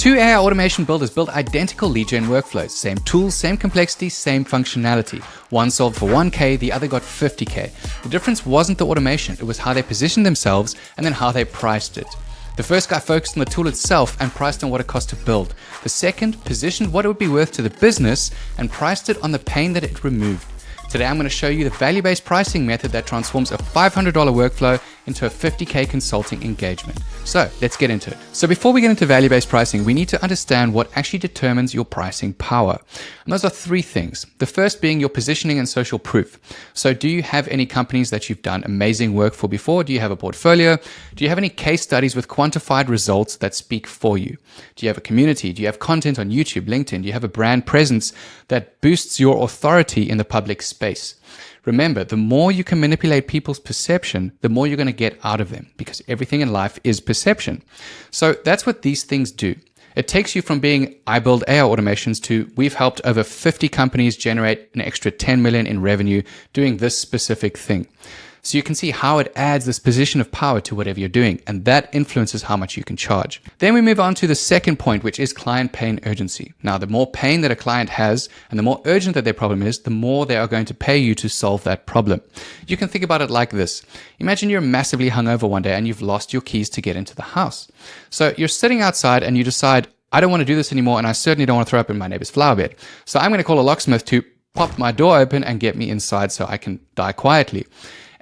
Two AI automation builders built identical lead gen workflows. Same tools, same complexity, same functionality. One sold for 1K, the other got 50K. The difference wasn't the automation, it was how they positioned themselves and then how they priced it. The first guy focused on the tool itself and priced on what it cost to build. The second positioned what it would be worth to the business and priced it on the pain that it removed. Today, I'm going to show you the value-based pricing method that transforms a $500 workflow into a 50K consulting engagement. So let's get into it. So before we get into value-based pricing, we need to understand what actually determines your pricing power. And those are three things. The first being your positioning and social proof. So do you have any companies that you've done amazing work for before? Do you have a portfolio? Do you have any case studies with quantified results that speak for you? Do you have a community? Do you have content on YouTube, LinkedIn? Do you have a brand presence that boosts your authority in the public space? Remember, the more you can manipulate people's perception, the more you're going to get out of them, because everything in life is perception. So that's what these things do. It takes you from being, I build AI automations, to we've helped over 50 companies generate an extra 10 million in revenue doing this specific thing. So you can see how it adds this position of power to whatever you're doing, and that influences how much you can charge. Then we move on to the second point, which is client pain urgency. Now, the more pain that a client has and the more urgent that their problem is, the more they are going to pay you to solve that problem. You can think about it like this. Imagine you're massively hungover one day and you've lost your keys to get into the house. So you're sitting outside and you decide, I don't want to do this anymore, and I certainly don't want to throw up in my neighbor's flower bed. So I'm going to call a locksmith to pop my door open and get me inside so I can die quietly.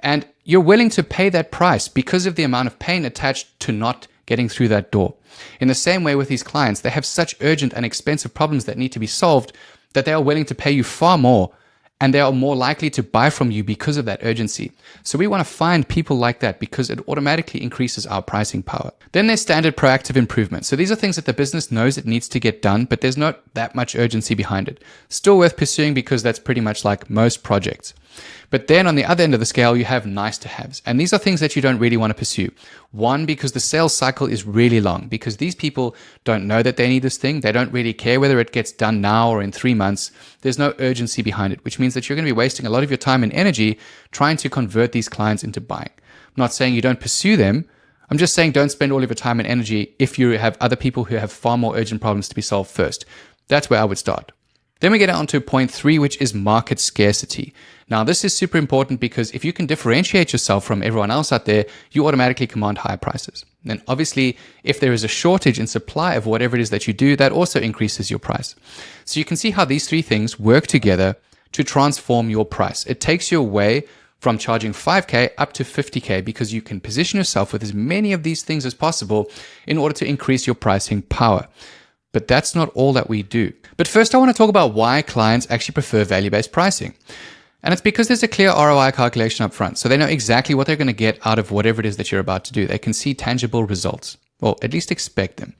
And you're willing to pay that price because of the amount of pain attached to not getting through that door. In the same way with these clients, they have such urgent and expensive problems that need to be solved that they are willing to pay you far more, and they are more likely to buy from you because of that urgency. So we want to find people like that because it automatically increases our pricing power. Then there's standard proactive improvement. So these are things that the business knows it needs to get done, but there's not that much urgency behind it. Still worth pursuing because that's pretty much like most projects. But then on the other end of the scale, you have nice to haves. And these are things that you don't really want to pursue. One, because the sales cycle is really long, because these people don't know that they need this thing. They don't really care whether it gets done now or in 3 months. There's no urgency behind it, which means that you're going to be wasting a lot of your time and energy trying to convert these clients into buying. I'm not saying you don't pursue them. I'm just saying don't spend all of your time and energy if you have other people who have far more urgent problems to be solved first. That's where I would start. Then we get on to point 3, which is market scarcity. Now, this is super important because if you can differentiate yourself from everyone else out there, you automatically command higher prices. And obviously, if there is a shortage in supply of whatever it is that you do, that also increases your price. So you can see how these three things work together to transform your price. It takes you away from charging 5K up to 50K because you can position yourself with as many of these things as possible in order to increase your pricing power. But that's not all that we do. But first, I want to talk about why clients actually prefer value-based pricing. And it's because there's a clear ROI calculation up front. So they know exactly what they're going to get out of whatever it is that you're about to do. They can see tangible results, or at least expect them.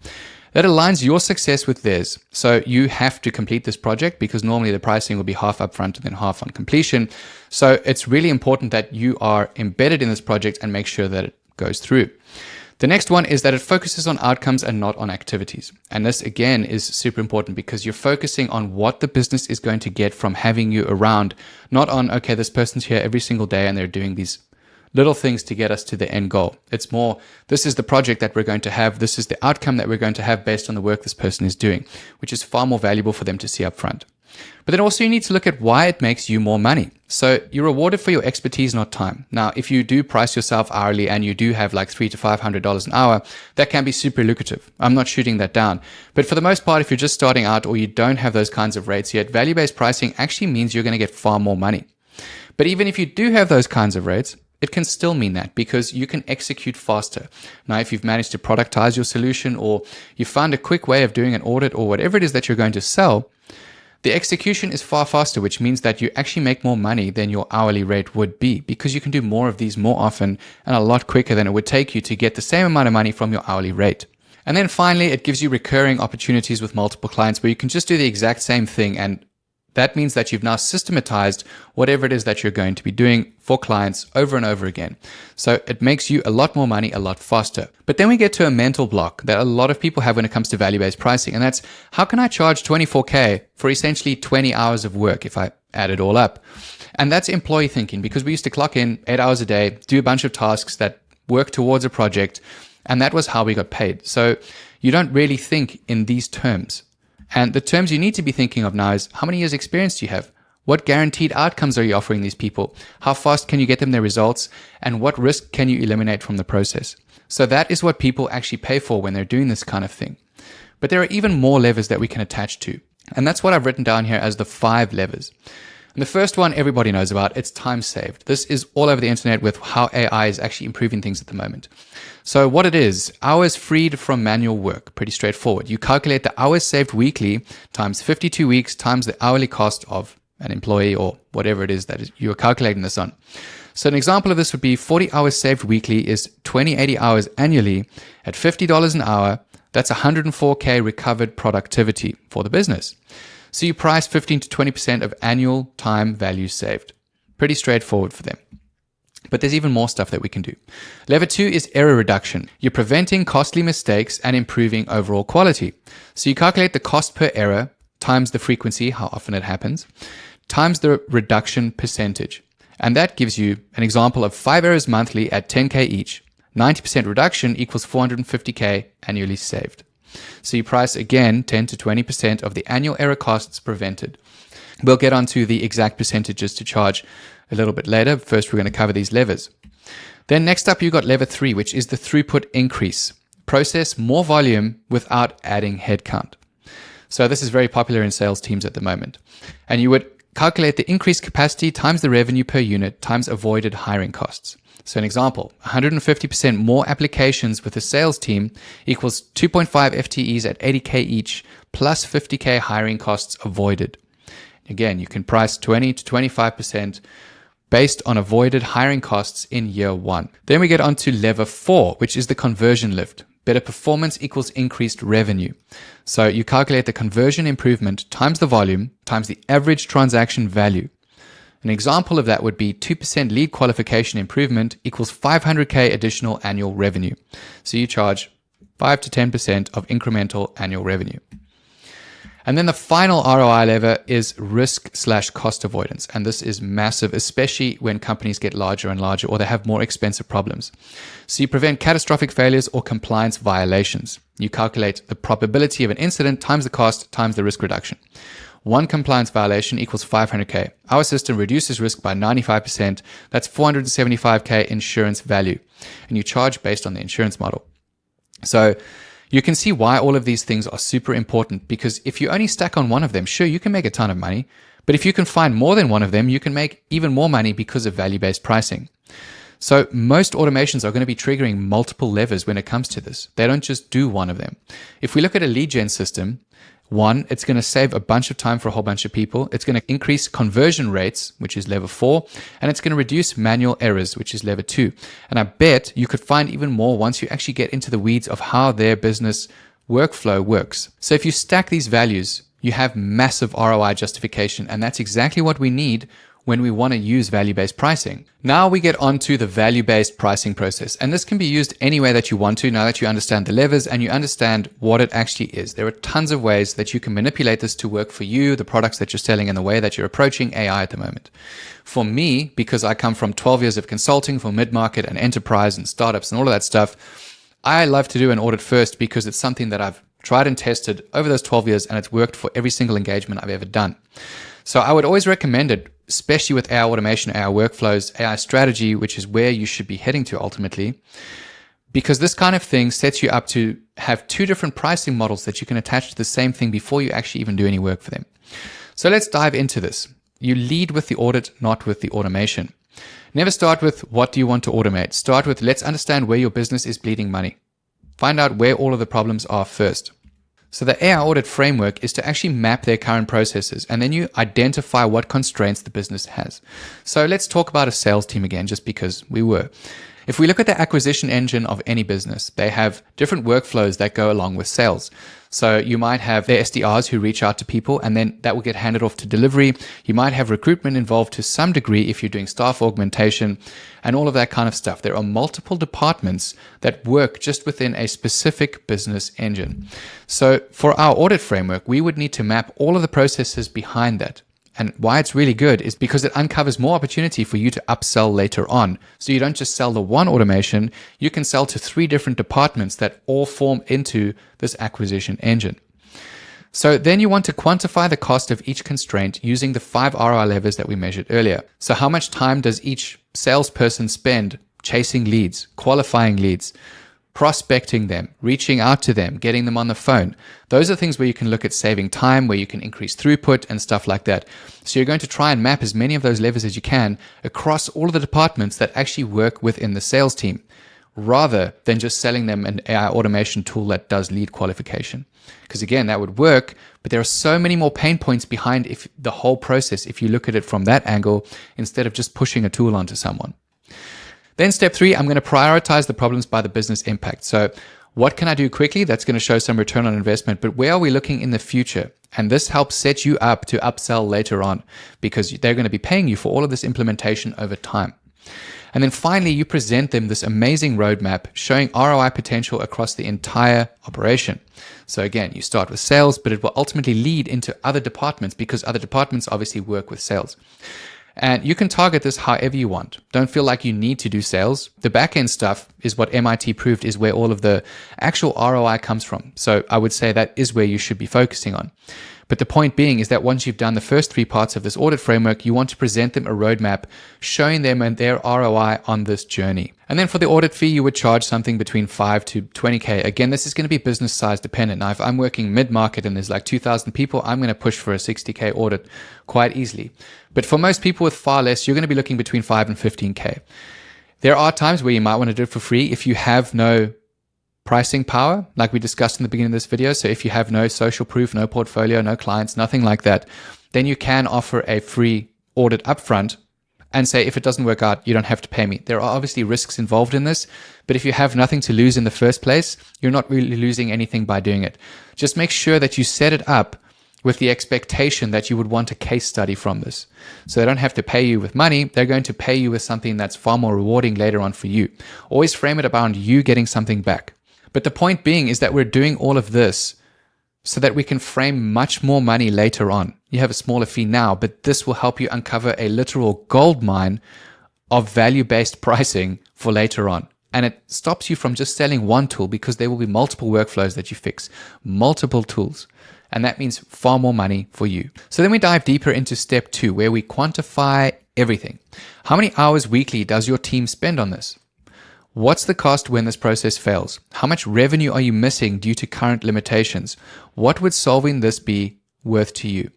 That aligns your success with theirs. So you have to complete this project because normally the pricing will be half upfront and then half on completion. So it's really important that you are embedded in this project and make sure that it goes through. The next one is that it focuses on outcomes and not on activities. And this, again, is super important because you're focusing on what the business is going to get from having you around, not on, okay, this person's here every single day and they're doing these little things to get us to the end goal. It's more, this is the project that we're going to have. This is the outcome that we're going to have based on the work this person is doing, which is far more valuable for them to see up front. But then also you need to look at why it makes you more money. So you're rewarded for your expertise, not time. Now, if you do price yourself hourly and you do have like $300 to $500 an hour, that can be super lucrative. I'm not shooting that down. But for the most part, if you're just starting out or you don't have those kinds of rates yet, value-based pricing actually means you're going to get far more money. But even if you do have those kinds of rates, it can still mean that because you can execute faster. Now, if you've managed to productize your solution or you found a quick way of doing an audit or whatever it is that you're going to sell, the execution is far faster, which means that you actually make more money than your hourly rate would be because you can do more of these more often and a lot quicker than it would take you to get the same amount of money from your hourly rate. And then finally, it gives you recurring opportunities with multiple clients where you can just do the exact same thing, and that means that you've now systematized whatever it is that you're going to be doing for clients over and over again. So it makes you a lot more money a lot faster. But then we get to a mental block that a lot of people have when it comes to value-based pricing. And that's, how can I charge 24K for essentially 20 hours of work if I add it all up? And that's employee thinking, because we used to clock in 8 hours a day, do a bunch of tasks that work towards a project, And that was how we got paid. So you don't really think in these terms. And the terms you need to be thinking of now is how many years experience do you have? What guaranteed outcomes are you offering these people? How fast can you get them their results? And what risk can you eliminate from the process? So that is what people actually pay for when they're doing this kind of thing. But there are even more levers that we can attach to. And that's what I've written down here as the 5 levers. And the first one everybody knows about, it's time saved. This is all over the internet with how AI is actually improving things at the moment. So what it is, hours freed from manual work, pretty straightforward. You calculate the hours saved weekly times 52 weeks times the hourly cost of an employee or whatever it is that you're calculating this on. So an example of this would be 40 hours saved weekly is 2080 hours annually at $50 an hour. That's 104K recovered productivity for the business. So you price 15 to 20% of annual time value saved. Pretty straightforward for them. But there's even more stuff that we can do. Lever 2 is error reduction. You're preventing costly mistakes and improving overall quality. So you calculate the cost per error times the frequency, how often it happens, times the reduction percentage. And that gives you an example of 5 errors monthly at 10K each. 90% reduction equals 450K annually saved. So you price again 10 to 20% of the annual error costs prevented. We'll get onto the exact percentages to charge a little bit later. First, we're going to cover these levers. Then next up, you've got lever 3, which is the throughput increase. Process more volume without adding headcount. So this is very popular in sales teams at the moment. And you would calculate the increased capacity times the revenue per unit times avoided hiring costs. So an example, 150% more applications with a sales team equals 2.5 FTEs at 80K each plus 50K hiring costs avoided. Again, you can price 20 to 25% based on avoided hiring costs in year 1. Then we get on to lever 4, which is the conversion lift. Better performance equals increased revenue. So you calculate the conversion improvement times the volume times the average transaction value. An example of that would be 2% lead qualification improvement equals 500K additional annual revenue. So you charge 5 to 10% of incremental annual revenue. And then the final ROI lever is risk/cost avoidance. And this is massive, especially when companies get larger and larger or they have more expensive problems. So you prevent catastrophic failures or compliance violations. You calculate the probability of an incident times the cost times the risk reduction. One compliance violation equals 500K. Our system reduces risk by 95%. That's 475K insurance value. And you charge based on the insurance model. So you can see why all of these things are super important, because if you only stack on one of them, sure, you can make a ton of money. But if you can find more than one of them, you can make even more money because of value-based pricing. So most automations are going to be triggering multiple levers when it comes to this. They don't just do one of them. If we look at a lead gen system, one, it's going to save a bunch of time for a whole bunch of people. It's going to increase conversion rates, which is lever 4, and it's going to reduce manual errors, which is lever 2. And I bet you could find even more once you actually get into the weeds of how their business workflow works. So if you stack these values, you have massive ROI justification, and that's exactly what we need when we want to use value-based pricing. Now we get onto the value-based pricing process. And this can be used any way that you want to now that you understand the levers and you understand what it actually is. There are tons of ways that you can manipulate this to work for you, the products that you're selling, and the way that you're approaching AI at the moment. For me, because I come from 12 years of consulting for mid-market and enterprise and startups and all of that stuff, I love to do an audit first because it's something that I've tried and tested over those 12 years and it's worked for every single engagement I've ever done. So I would always recommend it, especially with AI automation, AI workflows, AI strategy, which is where you should be heading to ultimately, because this kind of thing sets you up to have 2 different pricing models that you can attach to the same thing before you actually even do any work for them. So let's dive into this. You lead with the audit, not with the automation. Never start with what do you want to automate. Start with let's understand where your business is bleeding money. Find out where all of the problems are first. So the AI audit framework is to actually map their current processes, and then you identify what constraints the business has. So let's talk about a sales team again, just because we were. If we look at the acquisition engine of any business, they have different workflows that go along with sales. So you might have their SDRs who reach out to people, and then that will get handed off to delivery. You might have recruitment involved to some degree if you're doing staff augmentation and all of that kind of stuff. There are multiple departments that work just within a specific business engine. So for our audit framework, we would need to map all of the processes behind that. And why it's really good is because it uncovers more opportunity for you to upsell later on. So you don't just sell the one automation, you can sell to 3 different departments that all form into this acquisition engine. So then you want to quantify the cost of each constraint using the 5 ROI levers that we measured earlier. So how much time does each salesperson spend chasing leads, qualifying leads, prospecting them, reaching out to them, getting them on the phone? Those are things where you can look at saving time, where you can increase throughput and stuff like that. So you're going to try and map as many of those levers as you can across all of the departments that actually work within the sales team, rather than just selling them an AI automation tool that does lead qualification. Because again, that would work, but there are so many more pain points behind the whole process if you look at it from that angle instead of just pushing a tool onto someone. Then step 3, I'm going to prioritize the problems by the business impact. So what can I do quickly that's going to show some return on investment, but where are we looking in the future? And this helps set you up to upsell later on because they're going to be paying you for all of this implementation over time. And then finally, you present them this amazing roadmap showing ROI potential across the entire operation. So again, you start with sales, but it will ultimately lead into other departments because other departments obviously work with sales. And you can target this however you want. Don't feel like you need to do sales. The back-end stuff is what MIT proved is where all of the actual ROI comes from. So I would say that is where you should be focusing on. But the point being is that once you've done the first 3 parts of this audit framework, you want to present them a roadmap showing them and their ROI on this journey. And then for the audit fee, you would charge something between 5 to 20K. Again, this is going to be business size dependent. Now, if I'm working mid-market and there's like 2,000 people, I'm going to push for a 60K audit quite easily. But for most people with far less, you're going to be looking between 5 and 15K. There are times where you might want to do it for free if you have no pricing power, like we discussed in the beginning of this video. So if you have no social proof, no portfolio, no clients, nothing like that, then you can offer a free audit upfront and say, if it doesn't work out, you don't have to pay me. There are obviously risks involved in this, but if you have nothing to lose in the first place, you're not really losing anything by doing it. Just make sure that you set it up with the expectation that you would want a case study from this. So they don't have to pay you with money. They're going to pay you with something that's far more rewarding later on for you. Always frame it around you getting something back. But the point being is that we're doing all of this so that we can frame much more money later on. You have a smaller fee now, but this will help you uncover a literal gold mine of value-based pricing for later on. And it stops you from just selling one tool because there will be multiple workflows that you fix, multiple tools. And that means far more money for you. So then we dive deeper into step 2, where we quantify everything. How many hours weekly does your team spend on this? What's the cost when this process fails? How much revenue are you missing due to current limitations? What would solving this be worth to you?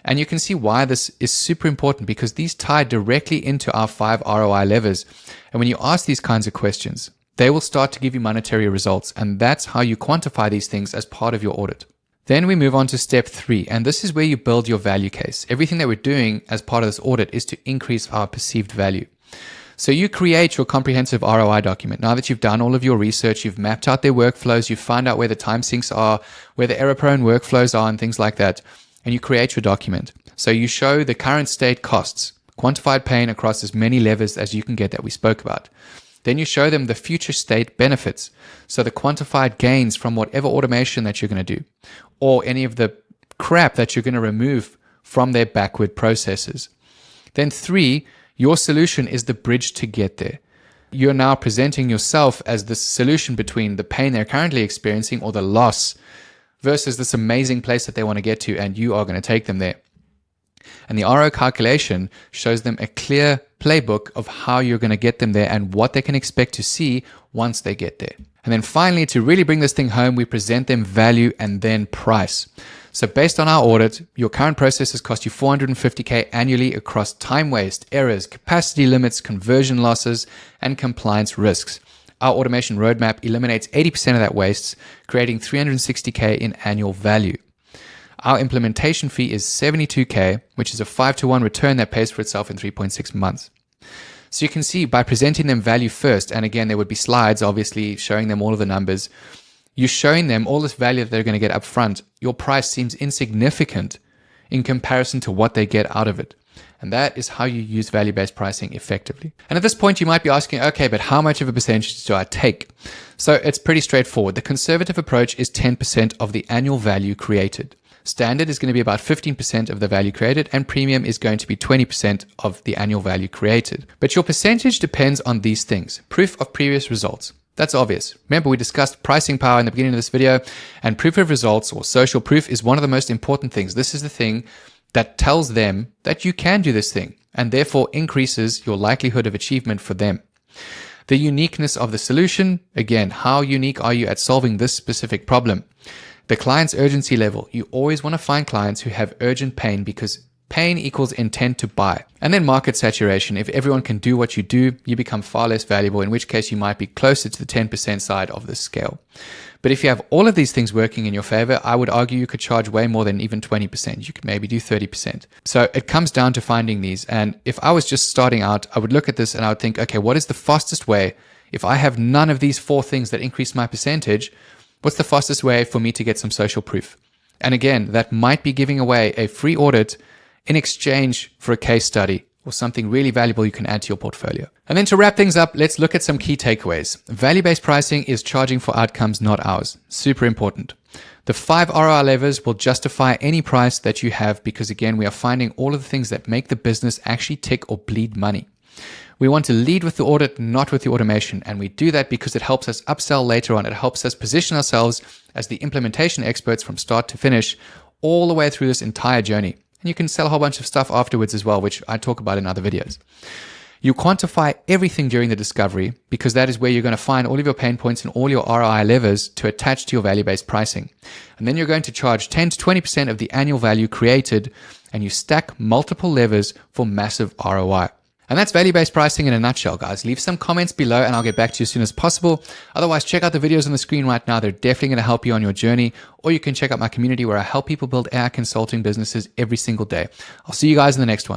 And you can see why this is super important because these tie directly into our 5 ROI levers. And when you ask these kinds of questions, they will start to give you monetary results. And that's how you quantify these things as part of your audit. Then we move on to step 3, and this is where you build your value case. Everything that we're doing as part of this audit is to increase our perceived value. So you create your comprehensive ROI document. Now that you've done all of your research, you've mapped out their workflows, you find out where the time sinks are, where the error-prone workflows are and things like that, and you create your document. So you show the current state costs, quantified pain across as many levers as you can get that we spoke about. Then you show them the future state benefits, so the quantified gains from whatever automation that you're going to do, or any of the crap that you're going to remove from their backward processes. Then 3, your solution is the bridge to get there. You're now presenting yourself as the solution between the pain they're currently experiencing or the loss versus this amazing place that they want to get to, and you are going to take them there. And the RO calculation shows them a clear playbook of how you're going to get them there and what they can expect to see once they get there. And then finally, to really bring this thing home, we present them value and then price. So based on our audit, your current processes cost you $450K annually across time waste, errors, capacity limits, conversion losses, and compliance risks. Our automation roadmap eliminates 80% of that waste, creating $360K in annual value. Our implementation fee is $72K, which is a 5-to-1 return that pays for itself in 3.6 months. So you can see by presenting them value first, and again, there would be slides obviously showing them all of the numbers, you're showing them all this value that they're going to get up front. Your price seems insignificant in comparison to what they get out of it. And that is how you use value-based pricing effectively. And at this point, you might be asking, okay, but how much of a percentage do I take? So it's pretty straightforward. The conservative approach is 10% of the annual value created. Standard is going to be about 15% of the value created, and premium is going to be 20% of the annual value created. But your percentage depends on these things. Proof of previous results. That's obvious. Remember, we discussed pricing power in the beginning of this video, and proof of results or social proof is one of the most important things. This is the thing that tells them that you can do this thing and therefore increases your likelihood of achievement for them. The uniqueness of the solution. Again, how unique are you at solving this specific problem? The client's urgency level. You always want to find clients who have urgent pain because pain equals intent to buy. And then market saturation. If everyone can do what you do, you become far less valuable, in which case you might be closer to the 10% side of the scale. But if you have all of these things working in your favor, I would argue you could charge way more than even 20%. You could maybe do 30%. So it comes down to finding these. And if I was just starting out, I would look at this and I would think, okay, what is the fastest way? If I have none of these 4 things that increase my percentage, what's the fastest way for me to get some social proof? And again, that might be giving away a free audit in exchange for a case study or something really valuable you can add to your portfolio. And then to wrap things up, let's look at some key takeaways. Value-based pricing is charging for outcomes, not hours. Super important. The 5 ROI levers will justify any price that you have because, again, we are finding all of the things that make the business actually tick or bleed money. We want to lead with the audit, not with the automation. And we do that because it helps us upsell later on. It helps us position ourselves as the implementation experts from start to finish all the way through this entire journey. And you can sell a whole bunch of stuff afterwards as well, which I talk about in other videos. You quantify everything during the discovery because that is where you're going to find all of your pain points and all your ROI levers to attach to your value-based pricing. And then you're going to charge 10 to 20% of the annual value created, and you stack multiple levers for massive ROI. And that's value-based pricing in a nutshell, guys. Leave some comments below and I'll get back to you as soon as possible. Otherwise, check out the videos on the screen right now. They're definitely going to help you on your journey. Or you can check out my community where I help people build AI consulting businesses every single day. I'll see you guys in the next one.